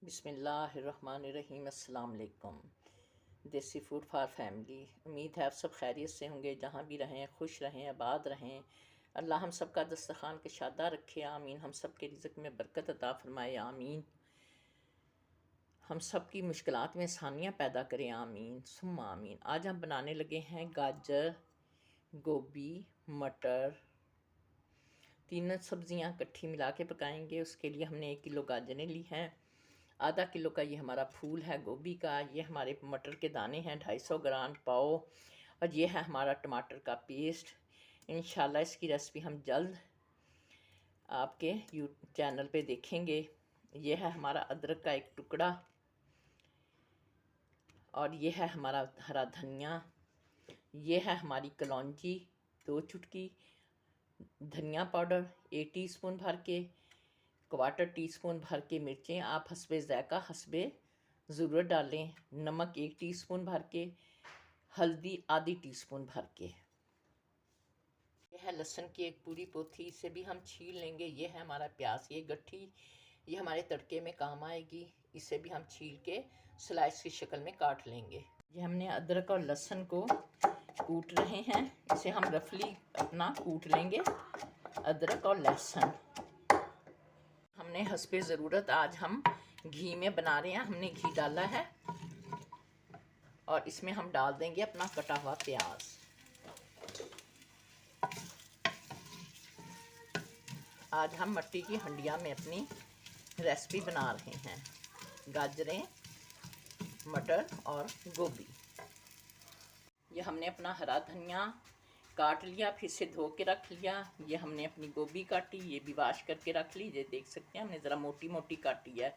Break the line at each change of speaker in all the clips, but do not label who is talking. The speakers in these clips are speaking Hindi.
बिस्मिल्लाहिर्रहमानिर्रहीम। अस्सलाम वालेकुम। देसी फूड फॉर फैमिली। उम्मीद है आप सब खैरियत से होंगे, जहाँ भी रहें खुश रहें, आबाद रहें। अल्लाह हम सब का दस्तरखान के शादा रखे, आमीन। हम सब के रिज़्क़ में बरकत अता फरमाए, आमीन। हम सब की मुश्किलात में आसानियाँ पैदा करें, आमीन सुम्मा आमीन। आज हम बनाने लगे हैं गाजर, गोभी, मटर, तीनों सब्ज़ियाँ इकट्ठी मिला के पकाएंगे। उसके लिए हमने 1 किलो गाजरें ली हैं, आधा किलो का ये हमारा फूल है गोभी का, ये हमारे मटर के दाने हैं 250 ग्राम पाव, और ये है हमारा टमाटर का पेस्ट। इंशाल्लाह इसकी रेसिपी हम जल्द आपके यूट्यूब चैनल पे देखेंगे। ये है हमारा अदरक का 1 टुकड़ा, और ये है हमारा हरा धनिया, ये है हमारी कलौंजी 2 चुटकी, धनिया पाउडर 1 टीस्पून भर के, 1/4 टीस्पून भर के मिर्चें आप हस्बे ज़ायक़ा हस्बे ज़रूरत डालें, नमक 1 टीस्पून भर के, हल्दी आधी टीस्पून भर के। यह है लहसुन की 1 पूरी पोथी, इसे भी हम छील लेंगे। ये है हमारा प्याज, ये गट्ठी, ये हमारे तड़के में काम आएगी। इसे भी हम छील के स्लाइस की शक्ल में काट लेंगे। ये हमने अदरक और लहसुन को कूट रहे हैं, इसे हम रफली अपना कूट लेंगे। अदरक और लहसुन हमने हस्बे ज़रूरत, आज हम घी में बना रहे हैं, हमने घी डाला है, और इसमें हम डाल देंगे अपना कटा हुआ प्याज। आज हम मट्टी की हंडिया में अपनी रेसिपी बना रहे हैं, गाजरें, मटर और गोभी। ये हमने अपना हरा धनिया काट लिया, फिर से धो के रख लिया। ये हमने अपनी गोभी काटी, ये भी वाश करके रख ली। ये देख सकते हैं हमने ज़रा मोटी मोटी काटी है।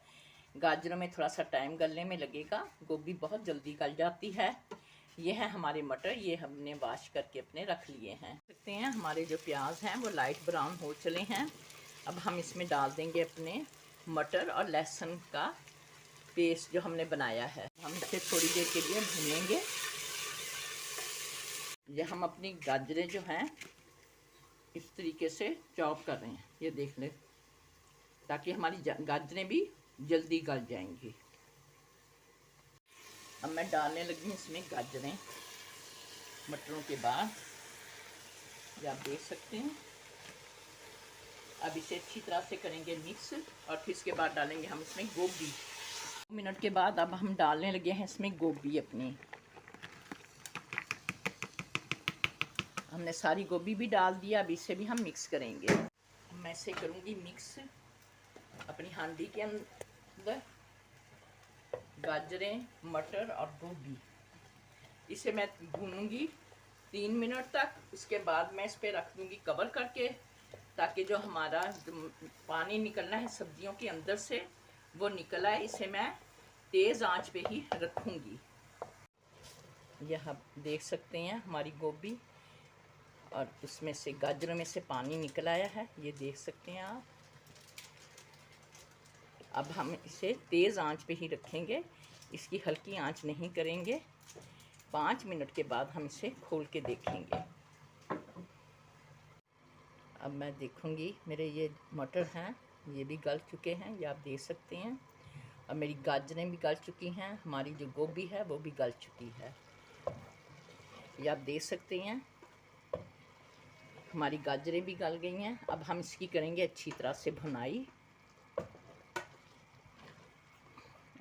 गाजरों में थोड़ा सा टाइम गलने में लगेगा, गोभी बहुत जल्दी गल जाती है। ये है हमारे मटर, ये हमने वाश करके अपने रख लिए हैं। देख सकते हैं हमारे जो प्याज हैं वो लाइट ब्राउन हो चले हैं। अब हम इसमें डाल देंगे अपने मटर और लहसुन का पेस्ट जो हमने बनाया है। हम इसे थोड़ी देर के लिए भूनेंगे। ये हम अपनी गाजरें जो हैं इस तरीके से चॉप कर रहे हैं, ये देख लें, ताकि हमारी गाजरें भी जल्दी गल जाएंगी। अब मैं डालने लगी हूँ इसमें गाजरें मटरों के बाद, ये आप देख सकते हैं। अब इसे अच्छी तरह से करेंगे मिक्स, और फिर इसके बाद डालेंगे हम इसमें गोभी। 2 मिनट के बाद अब हम डालने लगे हैं इसमें गोभी अपनी। हमने सारी गोभी भी डाल दिया, अब इसे भी हम मिक्स करेंगे। मैं इसे करूँगी मिक्स अपनी हांडी के अंदर, गाजरें, मटर और गोभी। इसे मैं भूनूंगी 3 मिनट तक। उसके बाद मैं इस पर रख दूँगी कवर करके, ताकि जो हमारा पानी निकलना है सब्जियों के अंदर से वो निकल आए। इसे मैं तेज़ आंच पे ही रखूँगी। यह आप देख सकते हैं हमारी गोभी, और उसमें से गाजरों में से पानी निकल आया है, ये देख सकते हैं आप। अब हम इसे तेज़ आंच पे ही रखेंगे, इसकी हल्की आंच नहीं करेंगे। 5 मिनट के बाद हम इसे खोल के देखेंगे। अब मैं देखूंगी मेरे ये मटर हैं, ये भी गल चुके हैं, ये आप देख सकते हैं। अब मेरी गाजरें भी गल चुकी हैं, हमारी जो गोभी है वो भी गल चुकी है, ये आप देख सकते हैं। हमारी गाजरें भी गल गई हैं। अब हम इसकी करेंगे अच्छी तरह से भुनाई।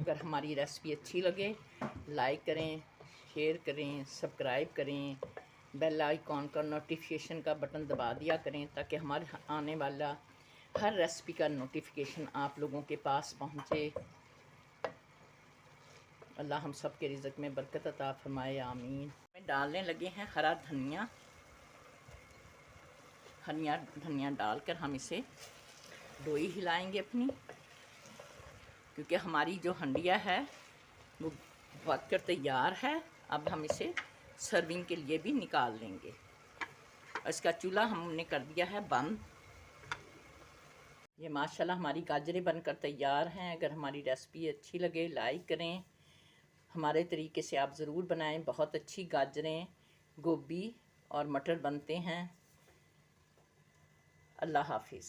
अगर हमारी रेसिपी अच्छी लगे लाइक करें, शेयर करें, सब्सक्राइब करें, बेल आइकॉन का नोटिफिकेशन का बटन दबा दिया करें, ताकि हमारे आने वाला हर रेसिपी का नोटिफिकेशन आप लोगों के पास पहुंचे। अल्लाह हम सब के रिज़्क़ में बरकत अता फरमाए, आमीन। में डालने लगे हैं हरा धनिया। धनिया डालकर हम इसे लोई हिलाएंगे अपनी, क्योंकि हमारी जो हंडिया है वो पककर तैयार है। अब हम इसे सर्विंग के लिए भी निकाल लेंगे। इसका चूल्हा हमने कर दिया है बंद। ये माशाल्लाह हमारी गाजरें बनकर तैयार हैं। अगर हमारी रेसिपी अच्छी लगे लाइक करें, हमारे तरीके से आप ज़रूर बनाएं। बहुत अच्छी गाजरें, गोभी और मटर बनते हैं। अल्लाह हाफिज़।